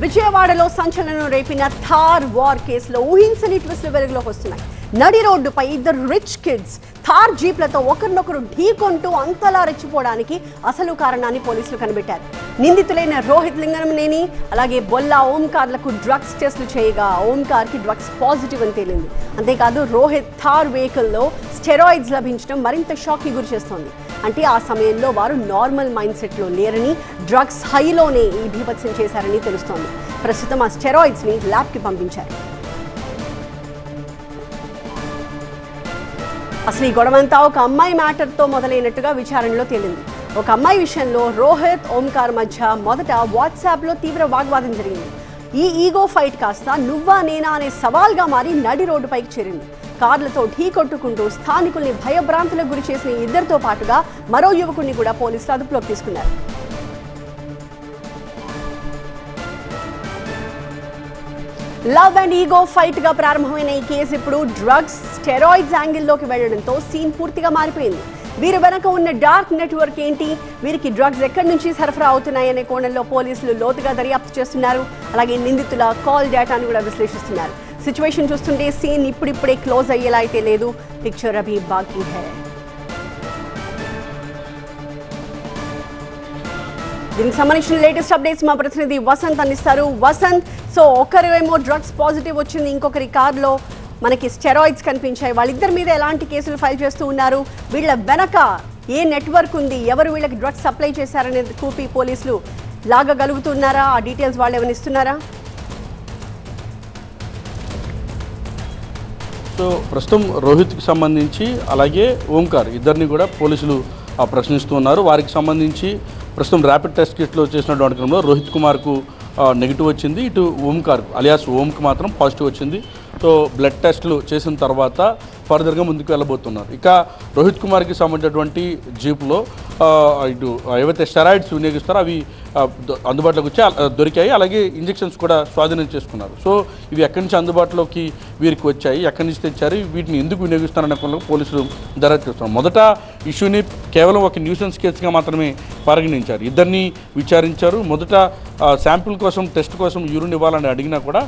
విజయవాడలో సంచలనం రేపిన థార్ వార్ కేసులో ఊహించని ట్విస్టులు వెలుగులోకి వస్తున్నాయి. నడి రోడ్డుపై ఇద్దరు రిచ్ కిడ్స్ థార్ జీప్లతో ఒకరినొకరు ఢీకొంటూ అంతలా రెచ్చిపోవడానికి అసలు కారణాన్ని పోలీసులు కనిపెట్టారు. నిందితులైన రోహిత్ లింగంనేని అలాగే బొల్లా ఓంకార్లకు డ్రగ్స్ టెస్టులు చేయగా ఓంకార్కి డ్రగ్స్ పాజిటివ్ అని తేలింది. అంతేకాదు రోహిత్ థార్ వెహికల్లో స్టెరాయిడ్స్ లభించడం మరింత షాక్కి గురి చేస్తోంది. అంటే ఆ సమయంలో వారు నార్మల్ మైండ్ సెట్లో లేరని, డ్రగ్స్ హైలోనే ఈ బీభత్సం చేశారని తెలుస్తోంది. ప్రస్తుతం ఆ స్టెరాయిడ్స్ని ల్యాబ్కి పంపించారు. అసలు ఈ గొడవంతా ఒక అమ్మాయి మ్యాటర్తో మొదలైనట్టుగా విచారణలో తేలింది. ఒక అమ్మాయి విషయంలో రోహిత్ ఓంకార్ మధ్య మొదట వాట్సాప్లో తీవ్ర వాగ్వాదం జరిగింది. ఈ ఈగో ఫైట్ కాస్త నువ్వా నేనా అనే సవాల్గా మారి నడి రోడ్డుపైకి చేరింది. కార్లతో ఢీ కొట్టుకుంటూ స్థానికుల్ని భయభ్రాంతులకు గురి చేసిన ఇద్దరితో పాటుగా మరో యువకుడిని కూడా పోలీసులు అదుపులోకి తీసుకున్నారు. లవ్ అండ్ ఈగో ఫైట్ గా ప్రారంభమైన ఈ కేసు ఇప్పుడు డ్రగ్స్ స్టెరాయిడ్స్ యాంగిల్లోకి వెళ్లడంతో సీన్ పూర్తిగా మారిపోయింది. వీరి వెనక ఉన్న డార్క్ నెట్వర్క్ ఏంటి, వీరికి డ్రగ్స్ ఎక్కడి నుంచి సరఫరా అవుతున్నాయనే కోణంలో పోలీసులు లోతుగా దర్యాప్తు చేస్తున్నారు. అలాగే నిందితుల కాల్ డేటాను కూడా విశ్లేషిస్తున్నారు. సిచ్యువేషన్ చూస్తుంటే సీన్ ఇప్పుడిప్పుడే క్లోజ్ అయ్యేలా అయితే లేదు. పిక్చర్ అభి బాకీ హై. దీనికి సంబంధించిన లేటెస్ట్ అప్డేట్స్ మా ప్రతినిధి వసంత్ అందిస్తారు. వసంత్, సో ఒకరేమో డ్రగ్స్ పాజిటివ్ వచ్చింది, ఇంకొకరి కార్లో మనకి స్టెరాయిడ్స్ కనిపించాయి. వాళ్ళిద్దరి మీద ఎలాంటి కేసులు ఫైల్ చేస్తూ ఉన్నారు? వీళ్ళ వెనక ఏ నెట్వర్క్ ఉంది, ఎవరు వీళ్ళకి డ్రగ్స్ సప్లై చేశారనేది కూపి పోలీసులు లాగగలుగుతున్నారా? ఆ డీటెయిల్స్ వాళ్ళు ఏమైనా ఇస్తున్నారా? సో ప్రస్తుతం రోహిత్కి సంబంధించి అలాగే ఓంకార్ ఇద్దరిని కూడా పోలీసులు ప్రశ్నిస్తూ ఉన్నారు. వారికి సంబంధించి ప్రస్తుతం ర్యాపిడ్ టెస్ట్ కిట్లో చేసినటువంటి క్రమంలో రోహిత్ కుమార్కు నెగిటివ్ వచ్చింది, ఇటు ఓంకార్ అలియాస్ ఓంకి మాత్రం పాజిటివ్ వచ్చింది. సో బ్లడ్ టెస్టులు చేసిన తర్వాత ఫర్దర్గా ముందుకు వెళ్ళబోతున్నారు. ఇక రోహిత్ కుమార్కి సంబంధించినటువంటి జీప్లో ఇటు ఏవైతే స్టెరాయిడ్స్ వినియోగిస్తారో అవి అందుబాటులోకి వచ్చి దొరికాయి. అలాగే ఇంజెక్షన్స్ కూడా స్వాధీనం చేసుకున్నారు. సో ఇవి ఎక్కడి నుంచి అందుబాటులోకి వీరికి వచ్చాయి, ఎక్కడి నుంచి తెచ్చారు, వీటిని ఎందుకు వినియోగిస్తారనే కోణంలో పోలీసులు దర్యాప్తు చేస్తున్నారు. మొదట ఇష్యూని కేవలం ఒక న్యూసెన్స్ కేసుగా మాత్రమే పరిగణించారు. ఇద్దరిని విచారించారు. మొదట శాంపిల్ కోసం టెస్ట్ కోసం యూరిన్ ఇవ్వాలని అడిగినా కూడా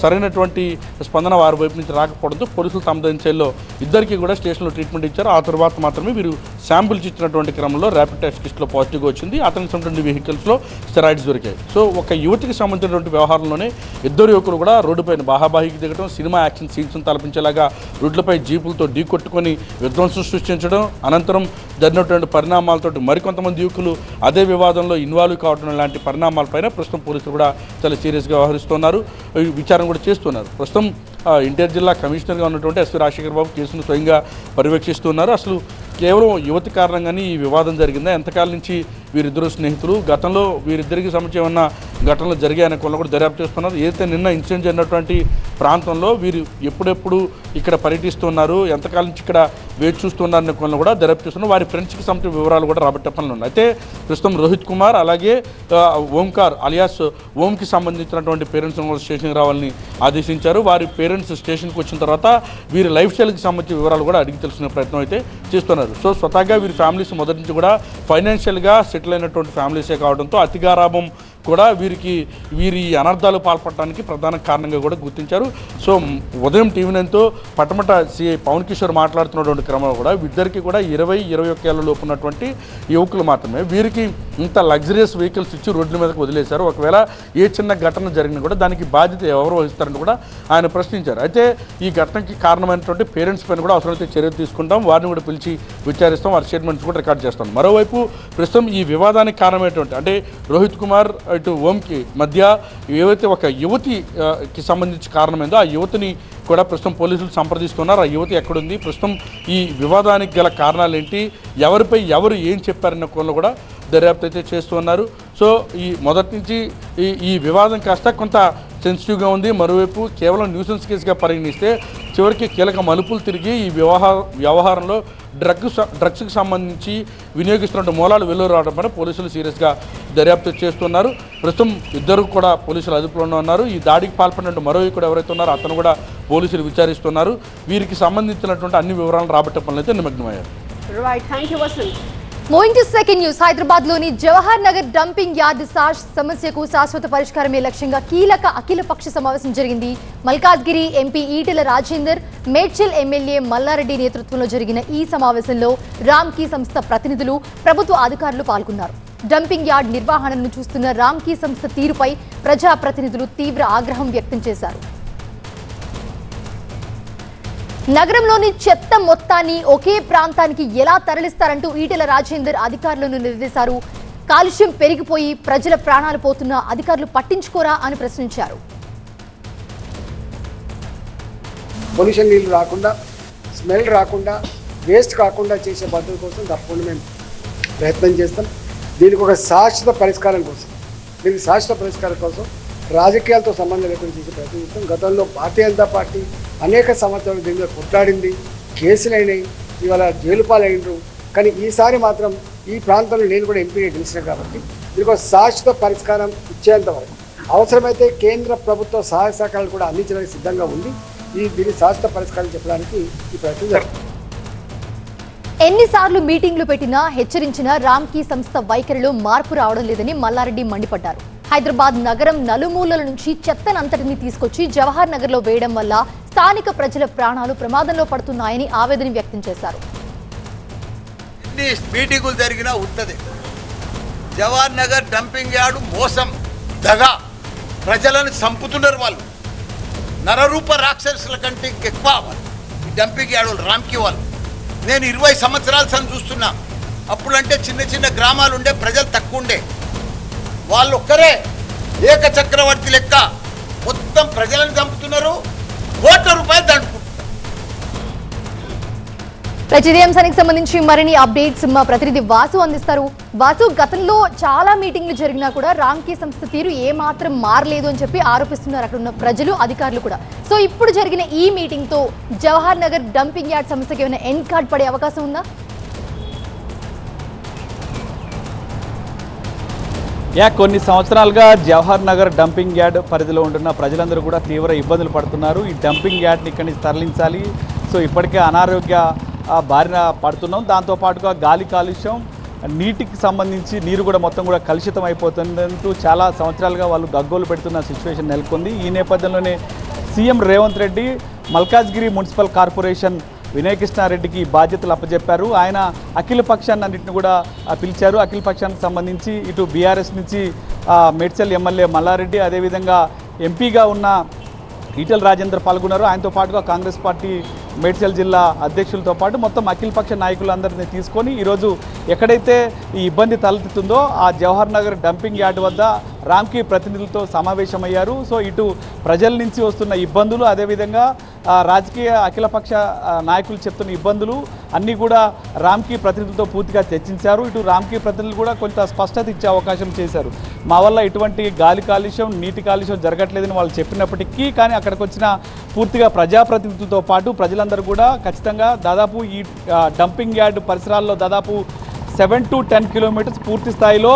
సరైనటువంటి స్పందన వారి వైపు నుంచి రాకపోవడంతో పోలీసులు తమ దంచెల్లో ఇద్దరికి కూడా స్టేషన్లో ట్రీట్మెంట్ ఇచ్చారు. ఆ తర్వాత మాత్రమే వీరు శాంపిల్స్ ఇచ్చినటువంటి క్రమంలో ర్యాపిడ్ టెస్ట్ కిట్లో పాజిటివ్గా వచ్చింది. అతనికి సంబంధించిన వెహికల్స్లో స్టెరాయిడ్స్ దొరికాయి. సో ఒక యువతికి సంబంధించినటువంటి వ్యవహారంలోనే ఇద్దరు యువకులు కూడా రోడ్డుపైన బాహాబాహికి దిగడం, సినిమా యాక్షన్ సీన్స్ తలపించేలాగా రోడ్లపై జీపులతో ఢీ కొట్టుకొని విధ్వంసం సృష్టించడం, అనంతరం జరిగినటువంటి పరిణామాలతో మరికొంతమంది యువకులు అదే వివాదంలో ఇన్వాల్వ్ కావడం లాంటి పరిణామాలపైన ప్రస్తుతం పోలీసులు కూడా చాలా సీరియస్గా వ్యవహరిస్తున్నారు, విచారణ కూడా చేస్తున్నారు. ప్రస్తుతం ఎన్టీఆర్ జిల్లా కమిషనర్గా ఉన్నటువంటి ఎస్వి రాజశేఖర్ బాబు కేసును స్వయంగా పర్యవేక్షిస్తున్నారు. అసలు కేవలం యువతి కారణంగానే ఈ వివాదం జరిగిందా, ఎంతకాలం నుంచి వీరిద్దరు స్నేహితులు, గతంలో వీరిద్దరికి సంబంధించి ఏమన్నా ఘటనలు జరిగాయనే కొన్ని కూడా దర్యాప్తు చేస్తున్నారు. ఏదైతే నిన్న ఇన్సిడెంట్ జరిగినటువంటి ప్రాంతంలో వీరు ఎప్పుడెప్పుడు ఇక్కడ పర్యటిస్తున్నారు, ఎంతకాలం నుంచి ఇక్కడ వేచి చూస్తున్నారనే కొన్ని కూడా దర్యాప్తు చేస్తున్నారు. వారి ఫ్రెండ్స్కి సంబంధించిన వివరాలు కూడా రాబట్టే పనులు ఉన్నాయి. అయితే ప్రస్తుతం రోహిత్ కుమార్ అలాగే ఓంకార్ అలియాస్ ఓంకి సంబంధించినటువంటి పేరెంట్స్ స్టేషన్కి రావాలని ఆదేశించారు. వారి పేరెంట్స్ స్టేషన్కి వచ్చిన తర్వాత వీరి లైఫ్ స్టైల్కి సంబంధించిన వివరాలు కూడా అడిగి తెలుసుకునే ప్రయత్నం అయితే చేస్తున్నారు. సో స్వతహాగా వీరి ఫ్యామిలీస్ మొదటి నుంచి కూడా ఫైనాన్షియల్గా సెటిల్ అయినటువంటి ఫ్యామిలీసే కావడంతో అతిగారాభం కూడా వీరి అనర్థాలు పాల్పడటానికి ప్రధాన కారణంగా కూడా గుర్తించారు. సో ఉదయం టీవీ9తో పటమట సిఐ పవన్ కిషోర్ మాట్లాడుతున్నటువంటి క్రమంలో కూడా ఇద్దరికి కూడా 20-21 ఏళ్ల లోపు ఉన్నటువంటి యువకులు మాత్రమే. వీరికి ఇంత లగ్జరియస్ వెహికల్స్ ఇచ్చి రోడ్ల మీదకి వదిలేశారు. ఒకవేళ ఏ చిన్న ఘటన జరిగినా కూడా దానికి బాధ్యత ఎవరు వహిస్తారని కూడా ఆయన ప్రశ్నించారు. అయితే ఈ ఘటనకి కారణమైనటువంటి పేరెంట్స్ పైన కూడా అవసరమైతే చర్యలు తీసుకుంటాం, వారిని కూడా పిలిచి విచారిస్తాం, వారి స్టేట్మెంట్స్ కూడా రికార్డ్ చేస్తాం. మరోవైపు ప్రస్తుతం ఈ వివాదానికి కారణమైనటువంటి అంటే రోహిత్ కుమార్ ఇటు ఓంకి మధ్య ఏవైతే ఒక యువతికి సంబంధించి కారణమైందో ఆ యువతిని కూడా ప్రస్తుతం పోలీసులు సంప్రదిస్తున్నారు. ఆ యువతి ఎక్కడుంది, ప్రస్తుతం ఈ వివాదానికి గల కారణాలు ఏంటి, ఎవరిపై ఎవరు ఏం చెప్పారన్న కోణంలో కూడా దర్యాప్తు అయితే చేస్తున్నారు. సో ఈ మొదటి నుంచి ఈ వివాదం కాస్త కొంత సెన్సిటివ్గా ఉంది. మరోవైపు కేవలం న్యూసెన్స్ కేసుగా పరిగణిస్తే చివరికి కీలక మలుపులు తిరిగి ఈ వ్యవహారంలో డ్రగ్స్కి సంబంధించి వినియోగిస్తున్న మూలాలు వెలువరి రావడం పైన పోలీసులు సీరియస్గా దర్యాప్తు చేస్తున్నారు. ప్రస్తుతం ఇద్దరు కూడా పోలీసులు అదుపులోనే ఉన్నారు. ఈ దాడికి పాల్పడినట్టు మరో కూడా ఎవరైతే ఉన్నారో అతను కూడా పోలీసులు విచారిస్తున్నారు. వీరికి సంబంధించినటువంటి అన్ని వివరాలను రాబట్టే పనులు అయితే నిమగ్నమయ్యారు. Right, thank you Vasant. Moving to second news. Hyderabad లోని జవహర్ నగర్ డంపింగ్ యార్డ్ సమస్యకు శాశ్వత పరిష్కారమే లక్ష్యంగా కీలక అఖిలపక్ష సమావేశం జరిగింది. మల్కాజ్గిరి ఎంపీ ఈటెల రాజేందర్, మేడ్చల్ ఎమ్మెల్యే మల్లారెడ్డి నేతృత్వంలో జరిగిన ఈ సమావేశంలో రామ్కీ సంస్థ ప్రతినిధులు, ప్రభుత్వ అధికారులు పాల్గొన్నారు. డంపింగ్ యార్డ్ నిర్వహణను చూస్తున్న రామ్కీ సంస్థ తీరుపై ప్రజాప్రతినిధులు తీవ్ర ఆగ్రహం వ్యక్తం చేశారు. నగరంలోని చెత్త మొత్తాన్ని ఒకే ప్రాంతానికి ఎలా తరలిస్తారంటూ ఈటెల రాజేందర్ అధికారులను నిలదీశారు. కాలుష్యం పెరిగిపోయి ప్రజల ప్రాణాలు పోతున్న అధికారులు పట్టించుకోరా అని ప్రశ్నించారు. పొల్యూషన్ నీళ్ళు రాకుండా, స్మెల్ రాకుండా, వేస్ట్ కాకుండా చేసే పద్ధతి కోసం తప్పకుండా మేము ప్రయత్నం చేస్తాం. దీనికి ఒక శాశ్వత పరిష్కారం కోసం రాజకీయాలతో సంబంధం లేకుండా చేసే ప్రయత్నం చేస్తాం. గతంలో భారతీయ జనతా పార్టీ అనేక సంవత్సరాలు దీని మీద కొట్లాడింది, కేసులు అయినాయి, ఇవాళ జైలు పాలైనరు. కానీ ఈసారి మాత్రం ఈ ప్రాంతంలో నేను కూడా ఎంపీగా గెలిచిన కాబట్టి దీనికి ఒక శాశ్వత పరిష్కారం ఇచ్చేంత వరకు అవసరమైతే కేంద్ర ప్రభుత్వ సహాయ సహకారాలు కూడా అందించడానికి సిద్ధంగా ఉంది. దీని శాశ్వత పరిష్కారం చెప్పడానికి ఈ ప్రయత్నం జరుగుతుంది. ఎన్నిసార్లు మీటింగ్లు పెట్టినా, హెచ్చరించినా రామ్కీ సంస్థ వైఖరిలో మార్పు రావడం లేదని మల్లారెడ్డి మండిపడ్డారు. హైదరాబాద్ నగరం నలుమూలల నుంచి చెత్తనంతటిని తీసుకొచ్చి జవహర్ నగర్ లో వేయడం వల్ల స్థానిక ప్రజల ప్రాణాలు ప్రమాదంలో పడుతున్నాయని ఆవేదన వ్యక్తం చేశారు. ఎన్ని మీటింగులు జరిగినా ఉంటది. జవహర్ నగర్ డంపింగ్ యార్డు మోసం, దగా, ప్రజలను చంపుతున్నారు. వాళ్ళు నరరూప రాక్షసుల కంటే ఎక్కువ వాళ్ళు ఈ డంపింగ్ యార్డు రామ్కీ వాళ్ళు. నేను 20 సంవత్సరాల సన్ చూస్తున్నా. అప్పుడంటే చిన్న చిన్న గ్రామాలు ఉండే, ప్రజలు తక్కువ ఉండే. వాళ్ళు ఒక్కరే ఏక చక్రవర్తి లెక్క మొత్తం ప్రజలను చంపుతున్నారు. కోట్ల రూపాయలు దండుకుంటున్నారు. ఇదే అంశానికి సంబంధించి మరిన్ని అప్డేట్స్ మా ప్రతినిధి వాసు అందిస్తారు. వాసు, గతంలో చాలా మీటింగ్లు జరిగినా కూడా రామ్కీ సంస్థ తీరు ఏమాత్రం మారలేదు అని చెప్పి ఆరోపిస్తున్నారు అక్కడ ఉన్న ప్రజలు, అధికారులు కూడా. సో ఇప్పుడు జరిగిన ఈ మీటింగ్ తో జవహర్ నగర్ డంపింగ్ యార్డ్ సంస్థకి ఏమైనా ఎండ్ కార్డ్ పడే అవకాశం ఉందా? కొన్ని సంవత్సరాలుగా జవహర్ నగర్ డంపింగ్ యార్డ్ పరిధిలో ఉంటున్న ప్రజలందరూ కూడా తీవ్ర ఇబ్బందులు పడుతున్నారు. ఈ డంపింగ్ యార్డ్ని ఇక్కడి నుంచి తరలించాలి. సో ఇప్పటికే అనారోగ్య బారిన పడుతున్నాం. దాంతోపాటుగా గాలి కాలుష్యం, నీటికి సంబంధించి నీరు కూడా మొత్తం కూడా కలుషితం అయిపోతుందంటూ చాలా సంవత్సరాలుగా వాళ్ళు గగ్గోలు పెడుతున్న సిచ్యువేషన్ నెలకొంది. ఈ నేపథ్యంలోనే CM Revanth Reddy Malkajgiri municipal corporation Vinay కృష్ణారెడ్డికి బాధ్యతలు అప్పచెప్పారు. ఆయన అఖిల పక్షాన్ని అన్నింటిని కూడా పిలిచారు. అఖిల పక్షానికి సంబంధించి ఇటు బీఆర్ఎస్ నుంచి మేడ్చల్ ఎమ్మెల్యే మల్లారెడ్డి, అదేవిధంగా ఎంపీగా ఉన్న ఈటెల రాజేందర్ పాల్గొన్నారు. ఆయనతో పాటుగా కాంగ్రెస్ పార్టీ మేడ్చల్ జిల్లా అధ్యక్షులతో పాటు మొత్తం అఖిలపక్ష నాయకులందరినీ తీసుకొని ఈరోజు ఎక్కడైతే ఈ ఇబ్బంది తలెత్తుతుందో ఆ జవహర్ నగర్ డంపింగ్ యార్డ్ వద్ద రామ్కీ ప్రతినిధులతో సమావేశమయ్యారు. సో ఇటు ప్రజల నుంచి వస్తున్న ఇబ్బందులు, అదేవిధంగా రాజకీయ అఖిలపక్ష నాయకులు చెప్తున్న ఇబ్బందులు అన్నీ కూడా రామ్కీ ప్రతినిధులతో పూర్తిగా చర్చించారు. ఇటు రామ్కీ ప్రతినిధులు కూడా కొంత స్పష్టత ఇచ్చే అవకాశం చేశారు. మా వల్ల ఎటువంటి గాలి కాలుష్యం, నీటి కాలుష్యం జరగట్లేదని వాళ్ళు చెప్పినప్పటికీ కానీ అక్కడికి వచ్చిన పూర్తిగా ప్రజాప్రతినిధులతో పాటు ప్రజలందరూ కూడా ఖచ్చితంగా దాదాపు ఈ డంపింగ్ యార్డ్ పరిసరాల్లో దాదాపు 7 to 10 కిలోమీటర్స్ పూర్తి స్థాయిలో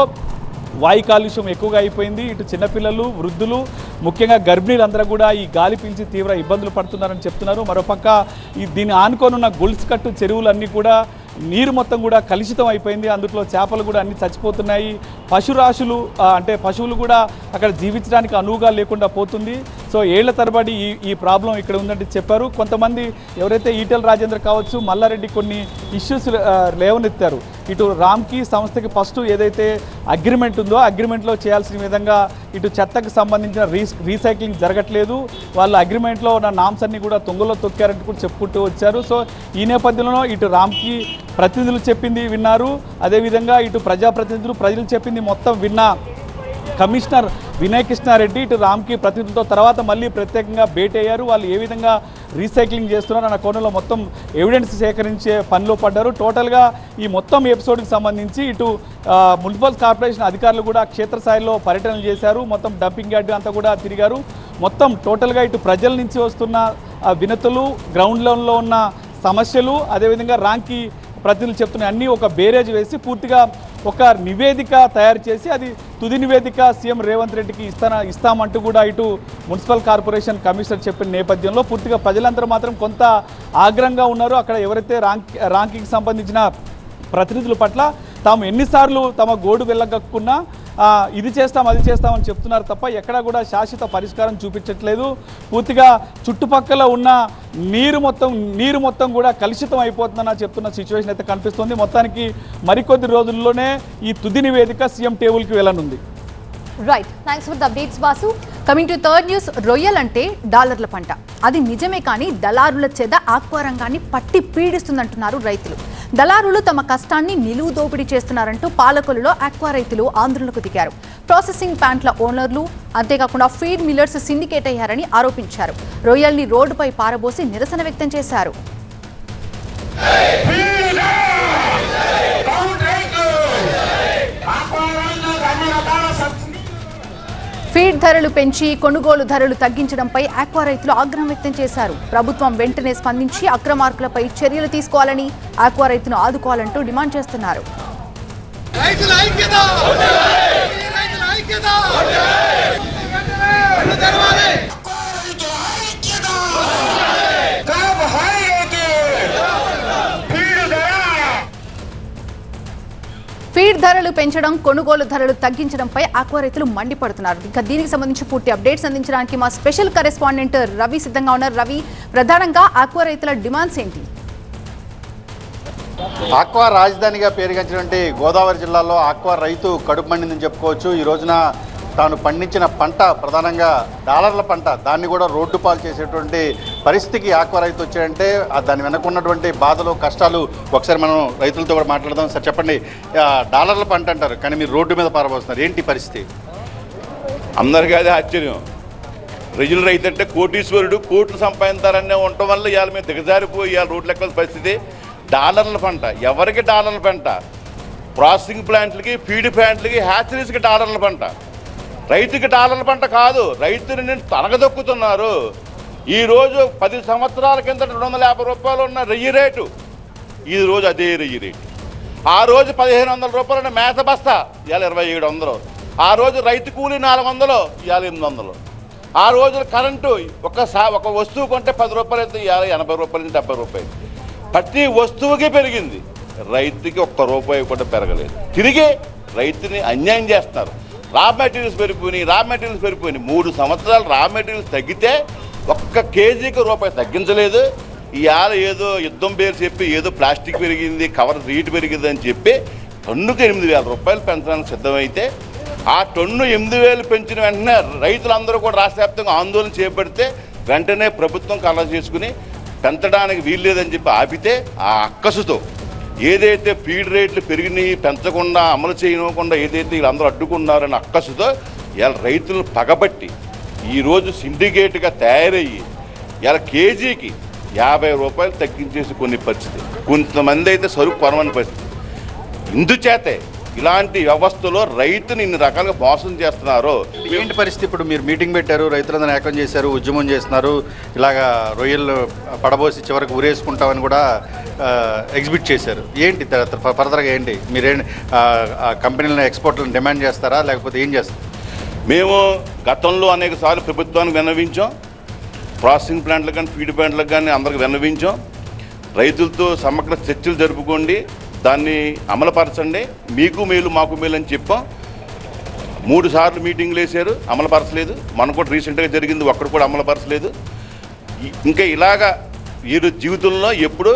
వాయు కాలుష్యం ఎక్కువగా అయిపోయింది. ఇటు చిన్నపిల్లలు, వృద్ధులు, ముఖ్యంగా గర్భిణీలందరూ కూడా ఈ గాలి పీల్చి తీవ్ర ఇబ్బందులు పడుతున్నారని చెప్తున్నారు. మరోపక్క దీన్ని ఆనుకోనున్న గొలుసుకట్టు చెరువులన్నీ కూడా నీరు మొత్తం కూడా కలుషితం అయిపోయింది. అందులో చేపలు కూడా అన్ని చచ్చిపోతున్నాయి. పశురాశులు అంటే పశువులు కూడా అక్కడ జీవించడానికి అనువుగా లేకుండా పోతుంది. సో ఏళ్ల తరబడి ఈ ప్రాబ్లం ఇక్కడ ఉందంటే చెప్పారు. కొంతమంది ఎవరైతే ఈటెల రాజేందర్ కావచ్చు, మల్లారెడ్డి కొన్ని ఇష్యూస్ లేవనెత్తారు. ఇటు రామ్కీ సంస్థకి ఫస్ట్ ఏదైతే అగ్రిమెంట్ ఉందో అగ్రిమెంట్లో చేయాల్సిన విధంగా ఇటు చెత్తకు సంబంధించిన రీసైక్లింగ్ జరగట్లేదు. వాళ్ళ అగ్రిమెంట్లో ఉన్న నామ్స్ అన్ని కూడా తుంగలో తొక్కారంటూ కూడా చెప్పుకుంటూ వచ్చారు. సో ఈ నేపథ్యంలో ఇటు రామ్కీ ప్రతినిధులు చెప్పింది విన్నారు, అదేవిధంగా ఇటు ప్రజాప్రతినిధులు ప్రజలు చెప్పింది మొత్తం విన్న కమిషనర్ వినయ్ కృష్ణారెడ్డి ఇటు రామ్కీ ప్రతినిధులతో తర్వాత మళ్ళీ ప్రత్యేకంగా భేటీ అయ్యారు. వాళ్ళు ఏ విధంగా రీసైక్లింగ్ చేస్తున్నారు అన్న కోణంలో మొత్తం ఎవిడెన్స్ సేకరించే పనిలో పడ్డారు. టోటల్గా ఈ మొత్తం ఎపిసోడ్కి సంబంధించి ఇటు మున్సిపల్ కార్పొరేషన్ అధికారులు కూడా క్షేత్రస్థాయిలో పర్యటనలు చేశారు. మొత్తం డంపింగ్ యార్డ్ అంతా కూడా తిరిగారు. మొత్తం టోటల్గా ఇటు ప్రజల నుంచి వస్తున్న వినతులు, గ్రౌండ్ లెవెల్లో ఉన్న సమస్యలు, అదేవిధంగా రామ్కీ ప్రతినిధులు చెప్తున్న అన్నీ ఒక బేరేజ్ వేసి పూర్తిగా ఒక నివేదిక తయారు చేసి అది తుది నివేదిక సీఎం రేవంత్ రెడ్డికి ఇస్తామంటూ కూడా ఇటు మున్సిపల్ కార్పొరేషన్ కమిషనర్ చెప్పిన నేపథ్యంలో పూర్తిగా ప్రజలందరూ మాత్రం కొంత ఆగ్రహంగా ఉన్నారు. అక్కడ ఎవరైతే ర్యాంకింగ్కి సంబంధించిన ప్రతినిధుల పట్ల తాము ఎన్నిసార్లు తమ గోడు వెళ్ళగక్కున్నా ఇది చేస్తాం అది చేస్తామని చెప్తున్నారు తప్ప ఎక్కడా కూడా శాశ్వత పరిష్కారం చూపించట్లేదు. పూర్తిగా చుట్టుపక్కల ఉన్న నీరు మొత్తం కూడా కలుషితం అయిపోతుందని చెప్తున్న సిచ్యువేషన్ అయితే కనిపిస్తుంది. మొత్తానికి మరికొద్ది రోజుల్లోనే ఈ తుది నివేదిక సీఎం టేబుల్కి వెళ్ళనుంది. Right, thanks for the updates boss. Coming to third news, రొయ్యల్ అంటే డాలర్ల పంట. అది నిజమే, కానీ దళారుల చేత ఆక్వా రంగాన్ని పట్టి పీడిస్తుందంటున్నారు రైతులు. దళారులు తమ కష్టాన్ని నిలువు దోపిడీ చేస్తున్నారంటూ పాలకొల్లులో ఆక్వా రైతులు ఆందోళనకు దిగారు. ప్రాసెసింగ్ ప్లాంట్ల ఓనర్లు, అంతేకాకుండా ఫీడ్ మిల్లర్స్ సిండికేట్ అయ్యారని ఆరోపించారు. రొయ్యల్ని రోడ్డుపై పారబోసి నిరసన వ్యక్తం చేశారు. ఫీడ్ ధరలు పెంచి కొనుగోలు ధరలు తగ్గించడంపై ఆక్వా రైతులు ఆగ్రహం వ్యక్తం చేశారు. ప్రభుత్వం వెంటనే స్పందించి అక్రమార్కులపై చర్యలు తీసుకోవాలని, ఆక్వా రైతును ఆదుకోవాలంటూ డిమాండ్ చేస్తున్నారు. ఫీడ్ ధరలు పెంచడం, కొనుగోలు ధరలు తగ్గించడంపై ఆక్వా రైతులు మండిపడుతున్నారు. ఇంకా దీనికి సంబంధించి పూర్తి అప్డేట్స్ అందించడానికి మా స్పెషల్ కరెస్పాండెంట్ రవి సిద్ధంగా ఉన్నారు. రవి, ప్రధానంగా ఆక్వా రైతుల డిమాండ్స్ ఏంటి? ఆక్వా రాజధానిగా పేరుగాంచినటువంటి గోదావరి జిల్లాలో ఆక్వా రైతు కడుపు మండిందని చెప్పుకోవచ్చు. ఈ రోజున తాను పండించిన పంట, ప్రధానంగా డాలర్ల పంట, దాన్ని కూడా రోడ్డు పాలు చేసేటువంటి పరిస్థితికి ఆక్వా రైతు వచ్చాడంటే దాని వెనకున్నటువంటి బాధలు, కష్టాలు ఒకసారి మనం రైతులతో కూడా మాట్లాడదాం. సార్ చెప్పండి, డాలర్ల పంట అంటారు కానీ మీరు రోడ్డు మీద పారబోస్తున్నారు, ఏంటి పరిస్థితి? అందరికీ అదే ఆశ్చర్యం. రొయ్యల రైతు అంటే కోటీశ్వరుడు, కోట్లు సంపాదించాలనే ఉండటం వల్ల ఇవాళ మేము దిగజారిపోయి ఇవాళ రోడ్లు ఎక్కల పరిస్థితి. డాలర్ల పంట ఎవరికి? డాలర్ల పంట ప్రాసెసింగ్ ప్లాంట్లకి, ఫీడ్ ప్లాంట్లకి, హ్యాచరీస్కి డాలర్ల పంట. రైతుకి డాలర్ల పంట కాదు, రైతుని తనగదొక్కుతున్నారు. ఈరోజు 10 సంవత్సరాల కింద 250 రూపాయలు ఉన్న రొయ్యి రేటు ఈరోజు అదే రొయ్యి రేటు. ఆ రోజు 1500 రూపాయలు ఉన్న మేత బస్తా ఇవాళ 2700. ఆ రోజు రైతు కూలీ 400, ఇవాళ 800. ఆ రోజు కరెంటు ఒక వస్తువు కొంటే 10 రూపాయలు అయితే ఇవాళ 80 రూపాయల నుంచి 70 రూపాయలు. ప్రతి వస్తువుకి పెరిగింది, రైతుకి ఒక్క రూపాయి కూడా పెరగలేదు. తిరిగి రైతుని అన్యాయం చేస్తున్నారు. రా మెటీరియల్స్ పెరిగిపోయినాయి. 3 సంవత్సరాలు రా మెటీరియల్స్ తగ్గితే ఒక్క కేజీకి రూపాయి తగ్గించలేదు. ఇవాళ ఏదో యుద్ధం పేరు చెప్పి ఏదో ప్లాస్టిక్ పెరిగింది, కవర్ రేటు పెరిగింది అని చెప్పి టన్నుకు 8000 రూపాయలు పెంచడానికి సిద్ధమైతే ఆ టన్ను 8000 పెంచిన వెంటనే రైతులందరూ కూడా రాష్ట్ర వ్యాప్తంగా ఆందోళన చేపడితే వెంటనే ప్రభుత్వం కలవ చేసుకుని పెంచడానికి వీల్లేదని చెప్పి ఆపితే ఆ అక్కసుతో ఏదైతే ఫీడ్ రేట్లు పెరిగినాయి, పెంచకుండా అమలు చేయకుండా ఏదైతే వీళ్ళందరూ అడ్డుకున్నారని అక్కసుతో ఇలా రైతులను పగబట్టి ఈరోజు సిండికేట్గా తయారయ్యి ఇలా కేజీకి 50 రూపాయలు తగ్గించేసి కొన్ని పరిస్థితి. కొంతమంది అయితే సరుకు కొనమని పరిస్థితి. ఇందుచేతే ఇలాంటి వ్యవస్థలో రైతుని ఇన్ని రకాలుగా మోసం చేస్తున్నారు. ఏంటి పరిస్థితి? ఇప్పుడు మీరు మీటింగ్ పెట్టారు, రైతులందరూ ఏకం చేశారు, ఉద్యమం చేస్తున్నారు, ఇలాగా రొయ్యలు పడబోసి చివరికి ఊరేసుకుంటామని కూడా ఎగ్జిబిట్ చేశారు. ఏంటి ఫర్దర్గా ఏంటి? మీరేంటి కంపెనీలను, ఎక్స్పోర్ట్లను డిమాండ్ చేస్తారా లేకపోతే ఏం చేస్తారు? మేము గతంలో అనేక సార్లు ప్రభుత్వానికి విన్నవించాం. ప్రాసెసింగ్ ప్లాంట్లకు కానీ, ఫీడ్ ప్లాంట్లకు కానీ అందరికి విన్నవించాం. రైతులతో సమగ్ర చర్చలు జరుపుకోండి, దాన్ని అమలుపరచండి, మీకు మేలు మాకు మేలు అని చెప్పాం. 3 సార్లు మీటింగ్లు వేశారు, అమలుపరచలేదు. మనకు కూడా రీసెంట్గా జరిగింది, ఒక్కడు కూడా అమలుపరచలేదు. ఇంకా ఇలాగా వీరు జీవితంలో ఎప్పుడు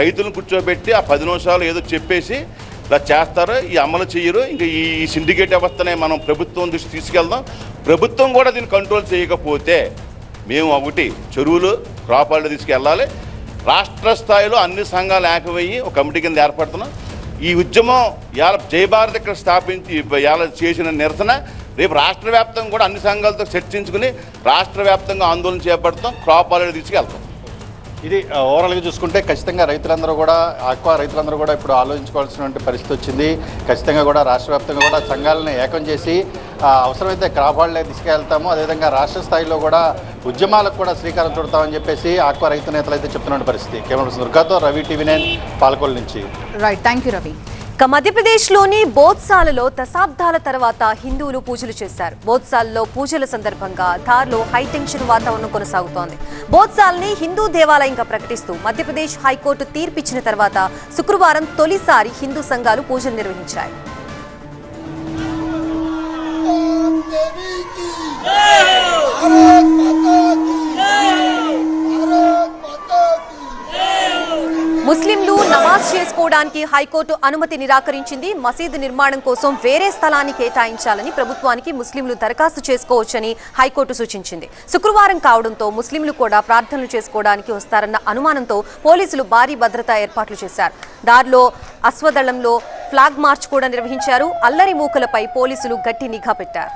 రైతులను కూర్చోబెట్టి ఆ 10 నిమిషాలు ఏదో చెప్పేసి ఇలా చేస్తారు, ఈ అమలు చేయరు. ఇంకా ఈ సిండికేట్ వ్యవస్థనే మనం ప్రభుత్వం దృష్టి తీసుకెళ్దాం. ప్రభుత్వం కూడా దీన్ని కంట్రోల్ చేయకపోతే మేము ఒకటి చెరువులు, క్రాప్ హాలిడే తీసుకెళ్ళాలి. రాష్ట్ర స్థాయిలో అన్ని సంఘాలు ఏకమయ్యి ఒక కమిటీ కింద ఏర్పడుతున్నాం. ఈ ఉద్యమం ఇవాళ జయభారత్ ఇక్కడ స్థాపించి ఇవాళ చేసిన నిరసన రేపు రాష్ట్ర వ్యాప్తంగా కూడా అన్ని సంఘాలతో చర్చించుకుని రాష్ట్ర వ్యాప్తంగా ఆందోళన చేపడతాం, క్రాప్ హాలిడే తీసుకెళ్తాం. ఇది ఓవరాల్గా చూసుకుంటే ఖచ్చితంగా రైతులందరూ కూడా, ఆక్వా రైతులందరూ కూడా ఇప్పుడు ఆలోచించుకోవాల్సినటువంటి పరిస్థితి వచ్చింది. ఖచ్చితంగా కూడా రాష్ట్ర వ్యాప్తంగా కూడా సంఘాలను ఏకం చేసి అవసరమైతే క్రాప్ హాలిడే తీసుకెళ్తాము, అదేవిధంగా రాష్ట్ర స్థాయిలో కూడా ఉద్యమాలకు కూడా శ్రీకారం చుడతామని చెప్పేసి ఆక్వా రైతు నేతలు అయితే చెప్తున్న పరిస్థితి. కెమెరా దుర్గాతో రవి, TV9 పాలకొల్లు నుంచి. Right, thank you Ravi. ఇక మధ్యప్రదేశ్లోని బోధ్సాలలో దశాబ్దాల తర్వాత హిందువులు పూజలు చేశారు. బోధ్సాల్లో పూజల సందర్భంగా ధార్లో హైటెన్షన్ వాతావరణం కొనసాగుతోంది. బోధ్సాల్ని హిందూ దేవాలయంగా ప్రకటిస్తూ మధ్యప్రదేశ్ హైకోర్టు తీర్పిచ్చిన తర్వాత శుక్రవారం తొలిసారి హిందూ సంఘాలు పూజలు నిర్వహించాయి. ముస్లింలు నమాజ్ చేసుకోవడానికి హైకోర్టు అనుమతి నిరాకరించింది. మసీదు నిర్మాణం కోసం వేరే స్థలాన్ని కేటాయించాలని ప్రభుత్వానికి ముస్లింలు దరఖాస్తు చేసుకోవచ్చని హైకోర్టు సూచించింది. శుక్రవారం కావడంతో ముస్లింలు కూడా ప్రార్థనలు చేసుకోవడానికి వస్తారన్న అనుమానంతో పోలీసులు భారీ భద్రతా ఏర్పాట్లు చేశారు. దారిలో అశ్వదళంలో ఫ్లాగ్ మార్చ్ కూడా నిర్వహించారు. అల్లరి మూకలపై పోలీసులు గట్టి నిఘా పెట్టారు.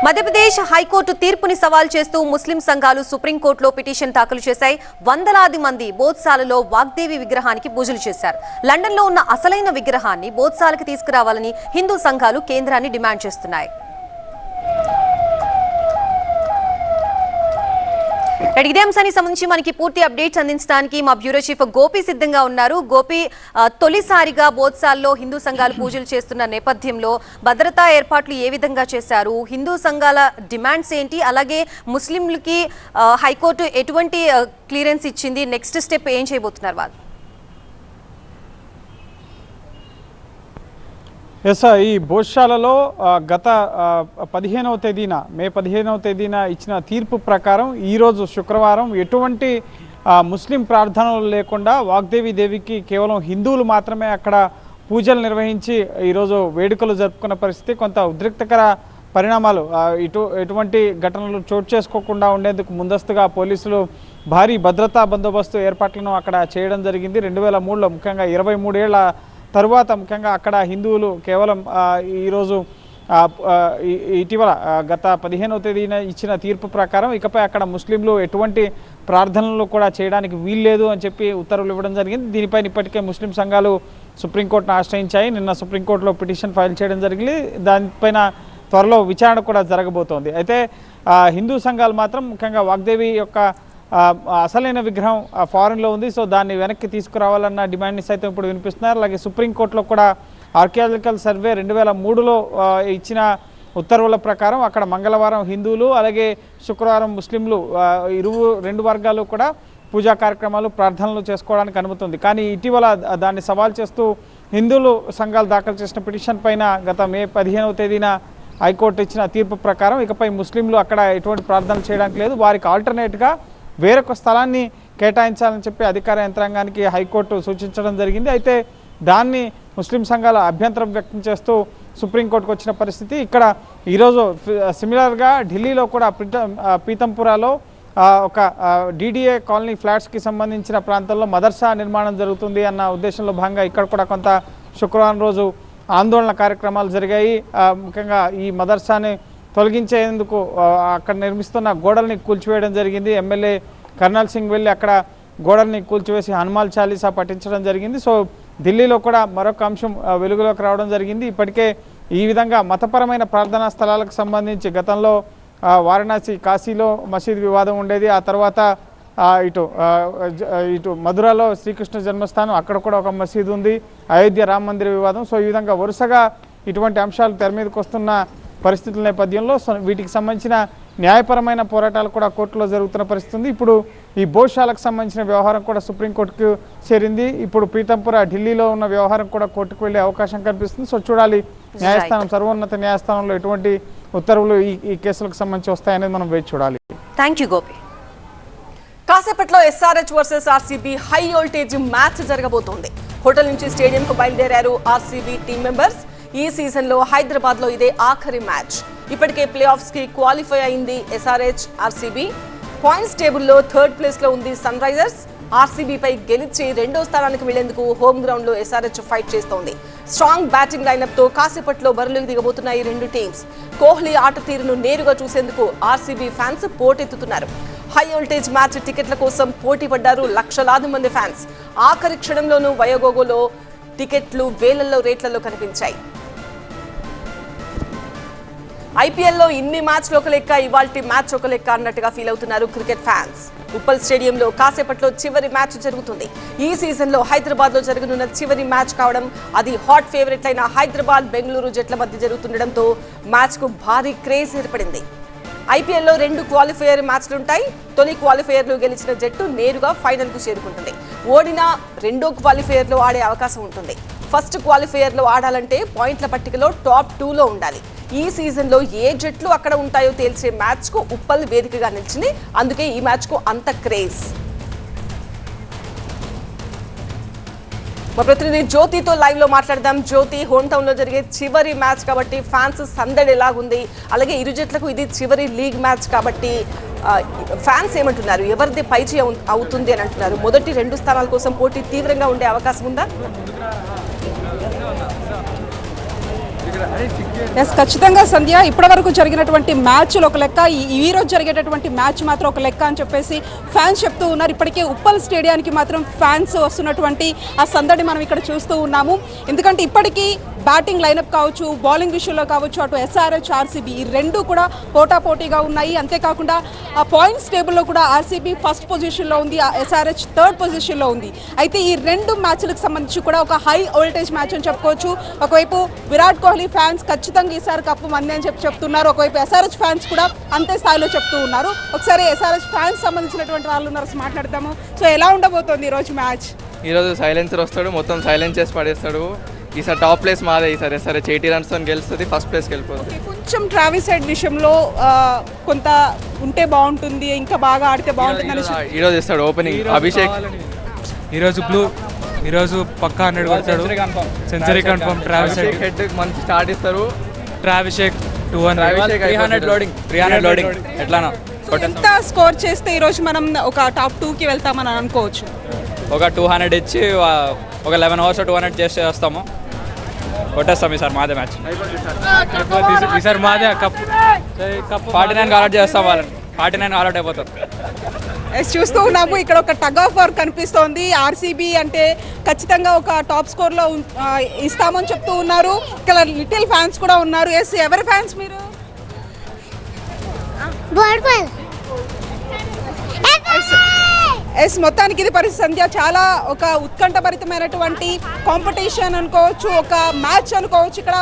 మధ్యప్రదేశ్ హైకోర్టు తీర్పుని సవాల్ చేస్తూ ముస్లిం సంఘాలు సుప్రీంకోర్టులో పిటిషన్ దాఖలు చేశాయి. వందలాది మంది బోధ్సాలలో వాగ్దేవి విగ్రహానికి పూజలు చేశారు. లండన్లో ఉన్న అసలైన విగ్రహాన్ని బోధ్సాలకు తీసుకురావాలని హిందూ సంఘాలు కేంద్రాన్ని డిమాండ్ చేస్తున్నాయి. ఇదే అంశానికి సంబంధించి మనకి పూర్తి అప్డేట్స్ అందించడానికి మా బ్యూరో చీఫ్ గోపి సిద్ధంగా ఉన్నారు. గోపి, తొలిసారిగా బోధ్సాల్లో హిందూ సంఘాలు పూజలు చేస్తున్న నేపథ్యంలో భద్రతా ఏర్పాట్లు ఏ విధంగా చేశారు, హిందూ సంఘాల డిమాండ్స్ ఏంటి, అలాగే ముస్లింలకి హైకోర్టు ఎటువంటి క్లియరెన్స్ ఇచ్చింది, నెక్స్ట్ స్టెప్ ఏం చేయబోతున్నారు వాళ్ళు? ఎస్, ఈ బోధ్శాలలో గత 15వ తేదీన మే 15వ తేదీన ఇచ్చిన తీర్పు ప్రకారం ఈరోజు శుక్రవారం ఎటువంటి ముస్లిం ప్రార్థనలు లేకుండా వాగ్దేవి దేవికి కేవలం హిందువులు మాత్రమే అక్కడ పూజలు నిర్వహించి ఈరోజు వేడుకలు జరుపుకున్న పరిస్థితి. కొంత ఉద్రిక్తకర పరిణామాలు ఎటువంటి ఘటనలు చోటు చేసుకోకుండా ఉండేందుకు ముందస్తుగా పోలీసులు భారీ భద్రతా బందోబస్తు ఏర్పాట్లను అక్కడ చేయడం జరిగింది. 2003లో ముఖ్యంగా 23 ఏళ్ల తరువాత ముఖ్యంగా అక్కడ హిందువులు కేవలం ఈరోజు ఇటీవల గత 15వ తేదీన ఇచ్చిన తీర్పు ప్రకారం ఇకపై అక్కడ ముస్లింలు ఎటువంటి ప్రార్థనలు కూడా చేయడానికి వీల్లేదు అని చెప్పి ఉత్తర్వులు ఇవ్వడం జరిగింది. దీనిపైన ఇప్పటికే ముస్లిం సంఘాలు సుప్రీంకోర్టును ఆశ్రయించాయి. నిన్న సుప్రీంకోర్టులో పిటిషన్ ఫైల్ చేయడం జరిగింది. దానిపైన త్వరలో విచారణ కూడా జరగబోతోంది. అయితే హిందూ సంఘాలు మాత్రం ముఖ్యంగా వాగ్దేవి యొక్క అసలైన విగ్రహం ఫారెన్లో ఉంది, సో దాన్ని వెనక్కి తీసుకురావాలన్న డిమాండ్ని సైతం ఇప్పుడు వినిపిస్తున్నారు. అలాగే సుప్రీంకోర్టులో కూడా ఆర్కియాలజికల్ సర్వే 2003లో ఇచ్చిన ఉత్తర్వుల ప్రకారం అక్కడ మంగళవారం హిందువులు అలాగే శుక్రవారం ముస్లింలు రెండు వర్గాలు కూడా పూజా కార్యక్రమాలు ప్రార్థనలు చేసుకోవడానికి అనుమతి ఉంది. కానీ ఇటీవల దాన్ని సవాల్ చేస్తూ హిందువులు సంఘాలు దాఖలు చేసిన పిటిషన్ పైన గత మే 15వ తేదీన హైకోర్టు ఇచ్చిన తీర్పు ప్రకారం ఇకపై ముస్లింలు అక్కడ ఎటువంటి ప్రార్థనలు చేయడానికి లేదు, వారికి ఆల్టర్నేట్గా వేరొక స్థలాన్ని కేటాయించాలని చెప్పి అధికార యంత్రాంగానికి హైకోర్టు సూచించడం జరిగింది. అయితే దాన్ని ముస్లిం సంఘాలు అభ్యంతరం వ్యక్తం చేస్తూ సుప్రీంకోర్టుకు వచ్చిన పరిస్థితి. ఇక్కడ ఈరోజు సిమిలర్గా ఢిల్లీలో కూడా పీతంపురాలో ఒక డిడిఏ కాలనీ ఫ్లాట్స్కి సంబంధించిన ప్రాంతంలో మదర్సా నిర్మాణం జరుగుతుంది అన్న ఉద్దేశంలో భాగంగా ఇక్కడ కూడా కొంత శుక్రవారం రోజు ఆందోళన కార్యక్రమాలు జరిగాయి. ముఖ్యంగా ఈ మదర్సాని తొలగించేందుకు అక్కడ నిర్మిస్తున్న గోడల్ని కూల్చివేయడం జరిగింది. ఎమ్మెల్యే కర్నల్ సింగ్ వెళ్ళి అక్కడ గోడల్ని కూల్చివేసి హనుమాన్ చాలీసా పఠించడం జరిగింది. సో ఢిల్లీలో కూడా మరొక అంశం వెలుగులోకి రావడం జరిగింది. ఇప్పటికే ఈ విధంగా మతపరమైన ప్రార్థనా స్థలాలకు సంబంధించి గతంలో వారణాసి కాశీలో మసీద్ వివాదం ఉండేది, ఆ తర్వాత ఇటు మధురలో శ్రీకృష్ణ జన్మస్థానం అక్కడ కూడా ఒక మసీదు ఉంది, అయోధ్య రామ మందిర వివాదం. సో ఈ విధంగా వరుసగా ఇటువంటి అంశాలు తెర మీదకి వస్తున్న పరిస్థితుల నేపథ్యంలో వీటికి సంబంధించిన న్యాయపరమైన పోరాటాలు కూడా కోర్టులో జరుగుతున్న పరిస్థితి ఉంది. ఇప్పుడు ఈ బోధ్శాలకు సంబంధించిన వ్యవహారం కూడా సుప్రీంకోర్టుకు చేరింది. ఇప్పుడు పీతంపుర ఢిల్లీలో ఉన్న వ్యవహారం కూడా కోర్టుకు వెళ్ళే అవకాశం కనిపిస్తుంది. సో చూడాలి న్యాయస్థానం, సర్వోన్నత న్యాయస్థానంలో ఎటువంటి ఉత్తర్వులు ఈ కేసులకు సంబంధించి వస్తాయనేది మనం వేచి చూడాలి. Thank you Gopi. కాసేపట్లో SRH versus RCB high voltage match జరగబోతోంది. హోటల్ నుంచి స్టేడియంకు బయలుదేరారు ఆర్సీబీ టీం మెంబర్స్. ఈ సీజన్లో హైదరాబాద్లో ఇదే ఆఖరి మ్యాచ్. ఇప్పటికే ప్లే ఆఫ్స్కి క్వాలిఫై అయింది ఎస్ఆర్హెచ్. ఆర్సీబీ పాయింట్స్ టేబుల్లో 3rd ప్లేస్లో ఉంది సన్ రైజర్స్. ఆర్సీబీపై గెలిచి 2వ స్థానానికి వెళ్లేందుకు హోమ్ గ్రౌండ్లో ఎస్ఆర్హెచ్ ఫైట్ చేస్తోంది. స్ట్రాంగ్ బ్యాటింగ్ లైనప్తో కాసేపట్లో బరిలోకి దిగబోతున్నాయి రెండు టీమ్స్. కోహ్లీ ఆట తీరును నేరుగా చూసేందుకు ఆర్సీబీ ఫ్యాన్స్ పోటెత్తుతున్నారు. హై వోల్టేజ్ మ్యాచ్ టికెట్ల కోసం పోటీ పడ్డారు లక్షలాది మంది ఫ్యాన్స్. ఆఖరి క్షణంలోనూ వయోగోగోలో టికెట్లు వేలల్లో రేట్లలో కనిపించాయి. ఐపీఎల్లో ఇన్ని మ్యాచ్లు ఒక లెక్క, ఇవాల్టి మ్యాచ్ ఒక లెక్క అన్నట్టుగా ఫీల్ అవుతున్నారు క్రికెట్ ఫ్యాన్స్. ఉప్పల్ స్టేడియంలో కాసేపట్లో చివరి మ్యాచ్ జరుగుతుంది. ఈ సీజన్లో హైదరాబాద్లో జరగనున్న చివరి మ్యాచ్ కావడం, అది హాట్ ఫేవరెట్ అయిన హైదరాబాద్ బెంగళూరు జట్ల మధ్య జరుగుతుండటంతో మ్యాచ్కు భారీ క్రేజ్ ఏర్పడింది. ఐపీఎల్లో 2 క్వాలిఫైయర్ మ్యాచ్లుంటాయి. తొలి క్వాలిఫైయర్లో గెలిచిన జట్టు నేరుగా ఫైనల్కు చేరుకుంటుంది. ఓడినా రెండో క్వాలిఫైయర్లో ఆడే అవకాశం ఉంటుంది. ఫస్ట్ క్వాలిఫైయర్లో ఆడాలంటే పాయింట్ల పట్టికలో టాప్ 2లో ఉండాలి. ఈ సీజన్లో ఏ జట్లు అక్కడ ఉంటాయో తేల్చే మ్యాచ్కు ఉప్పల్ వేదికగా నిలిచింది. అందుకే ఈ మ్యాచ్కు అంత క్రేజ్. మా ప్రతినిధి జ్యోతితో లైవ్ లో మాట్లాడదాం. జ్యోతి, హోమ్ టౌన్ లో జరిగే చివరి మ్యాచ్ కాబట్టి ఫ్యాన్స్ సందడి ఎలాగుంది? అలాగే ఇరు జట్లకు ఇది చివరి లీగ్ మ్యాచ్ కాబట్టి ఫ్యాన్స్ ఏమంటున్నారు? ఎవరిది పైచేయి అవుతుంది అని అంటున్నారు? మొదటి 2 స్థానాల కోసం పోటీ తీవ్రంగా ఉండే అవకాశం ఉందా? ఎస్, ఖచ్చితంగా సంధ్య. ఇప్పటివరకు జరిగినటువంటి మ్యాచ్లు ఒక లెక్క, ఈ రోజు జరిగేటటువంటి మ్యాచ్ మాత్రం ఒక లెక్క అని చెప్పేసి ఫ్యాన్స్ చెప్తూ ఉన్నారు. ఇప్పటికే ఉప్పల్ స్టేడియానికి మాత్రం ఫ్యాన్స్ వస్తున్నటువంటి ఆ సందడి మనం ఇక్కడ చూస్తూ ఉన్నాము. ఎందుకంటే ఇప్పటికీ బ్యాటింగ్ లైనప్ కావచ్చు, బౌలింగ్ విషయంలో కావచ్చు, అటు ఎస్ఆర్హెచ్, ఆర్సీబీ ఈ 2 కూడా పోటాపోటీగా ఉన్నాయి. అంతేకాకుండా ఆ పాయింట్స్ టేబుల్లో కూడా ఆర్సీబీ ఫస్ట్ పొజిషన్లో ఉంది, ఎస్ఆర్హెచ్ థర్డ్ పొజిషన్లో ఉంది. అయితే ఈ 2 మ్యాచ్లకు సంబంధించి కూడా ఒక హై వోల్టేజ్ మ్యాచ్ అని చెప్పుకోవచ్చు. ఒకవైపు విరాట్ కోహ్లీ ఫ్యాన్స్ ఖచ్చితంగా ఈసారి కప్పు మంది అని చెప్తున్నారు. ఒకవైపు ఎస్ఆర్హెచ్ ఫ్యాన్స్ కూడా అంతే స్థాయిలో చెప్తూ ఉన్నారు. ఒకసారి ఎస్ఆర్హెచ్ ఫ్యాన్స్ సంబంధించినటువంటి వాళ్ళు ఉన్నారు, మాట్లాడతాము. సో ఎలా ఉండబోతోంది ఈరోజు మ్యాచ్? ఈరోజు సైలెన్సర్ వస్తాడు, మొత్తం సైలెన్స్ చేసి పడేస్తాడు. ఈసారి టాప్ ప్లేస్ మాదే. ఈసారి ఎస్ఆర్హెచ్ 80 రన్స్తో గెలుస్తుంది, ఫస్ట్ ప్లేస్కి వెళ్ళిపోతుంది. కొంచెం ట్రావిస్ హెడ్ విషయంలో కొంత ఉంటే బాగుంటుంది, ఇంకా బాగా ఆడితే బాగుంటుంది. ఈరోజు ఇస్తాడు ఓపెనింగ్ అభిషేక్. ఈరోజు పక్కా 100 కొడతాడు, సెంచరీ కన్ఫర్మ్. ట్రావిస్ హెడ్ మంచి స్టార్ట్ ఇస్తారు. ట్రావిస్ 300 లోడింగ్ ఎట్లానా ఎంత స్కోర్ చేస్తే ఈరోజు మనం ఒక టాప్ 2కి వెళ్తామని అనుకోవచ్చు? ఒక 200 ఇచ్చి ఒక 11 అవర్స్ 200 చేస్తే వస్తాము, కొట్టేస్తాం. ఈసారి మాదే మ్యాచ్, ఈసారి మాదే కప్పు. 49 ఆల్అౌట్ చేస్తాం, వాళ్ళని 49 ఆల్అౌట్ అయిపోతారు. చూస్తూ ఉన్నాము, ఇక్కడ ఒక టగ్ ఆఫ్ వార్ కనిపిస్తోంది. ఆర్సీబీ అంటే ఖచ్చితంగా ఒక టాప్ స్కోర్లో ఇస్తామని చెప్తూ ఉన్నారు. ఇక్కడ లిటిల్ ఫ్యాన్స్ కూడా ఉన్నారు. ఎస్, ఎవరి ఫ్యాన్స్ మీరు? ఎస్, మొత్తానికి ఇది పరిస్థితి సంధ్య. చాలా ఒక ఉత్కంఠభరితమైనటువంటి కాంపిటీషన్ అనుకోవచ్చు, ఒక మ్యాచ్ అనుకోవచ్చు ఇక్కడ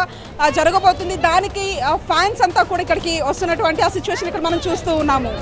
జరగబోతుంది. దానికి ఫ్యాన్స్ అంతా కూడా ఇక్కడికి వస్తున్నటువంటి ఆ సిచ్యువేషన్ ఇక్కడ మనం చూస్తూ ఉన్నాము.